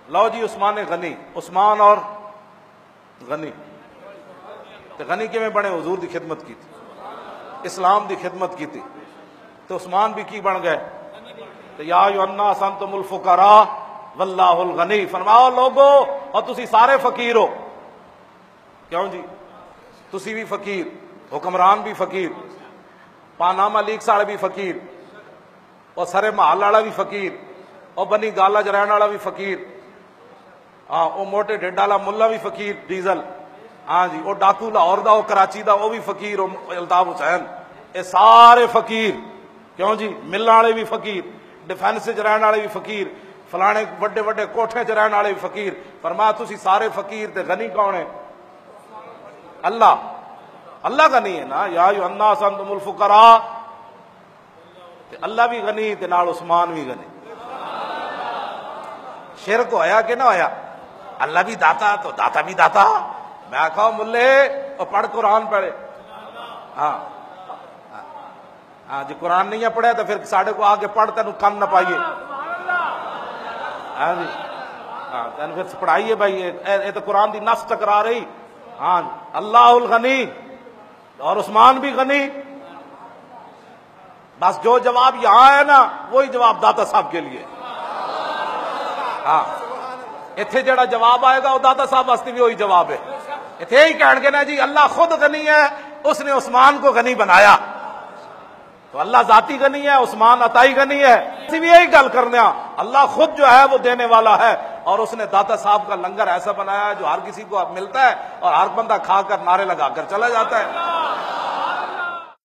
لو جی عثمان غنی، عثمان اور غنی تے غنی کیویں بنے؟ حضور دی خدمت کی تھی، اسلام دی خدمت کی تھی، تو عثمان بھی کی بن گئے؟ تو یا ایھا الناس انتم الفقراء واللہ الغنی، فرماؤ لوگو اور تسی سارے فقیر ہو، کیوں جی؟ تسی بھی فقیر، حکمران بھی فقیر، پاناما لیکس والے بھی فقیر، اور سرے محل والا بھی فقیر، اور بنی گالا جرائن والا بھی فقیر، ہاں وہ موٹے ڈیڈ والا ملا بھی فقیر ڈیزل، ہاں جی وہ ڈاکو لاہور دا وہ کراچی دا وہ بھی فقیر، الطاف حسین، یہ سارے فقیر، کیوں جی؟ ملن والے بھی فقیر، ڈیفینس چ رہن والے بھی فقیر، فلانے وڈے وڈے کوٹھے چ رہن والے بھی فقیر۔ فرمایا تسی سارے فقیر تے غنی کون ہے؟ اللہ، اللہ غنی ہے نا، یا ایھا الناس انتم الفقراء، تے اللہ بھی غنی تے نال عثمان بھی غنی۔ شرک ہویا کہ نہ ہویا؟ اللہ بھی داتا تو داتا بھی داتا۔ میں آخا ملے اور پڑھ قرآن پڑھے، ہاں ہاں جی قرآن نہیں ہے پڑھا تو پھر ساڑھے کو آگے پڑھ تینوں کن نہ پائیے، ہاں جی ہاں تینوں پھر پڑھائیے بھائی، یہ تو قرآن دی نص ٹکرا رہی، ہاں اللہ الغنی اور عثمان بھی غنی۔ بس جو جواب یہاں ہے نا وہی جواب داتا صاحب کے لیے، ہاں اتنے جڑا جواب آئے گا وہ داتا صاحب واسطے بھی وہی جواب ہے۔ اتنے ہی کہن گے نا جی اللہ خود غنی ہے، اس نے عثمان کو غنی بنایا، تو اللہ ذاتی غنی ہے، عثمان عطائی غنی ہے۔ اسی بھی یہی گل کرنے ہاں، اللہ خود جو ہے وہ دینے والا ہے، اور اس نے داتا صاحب کا لنگر ایسا بنایا ہے جو ہر کسی کو ملتا ہے اور ہر بندہ کھا کر نعرے لگا کر چلا جاتا ہے۔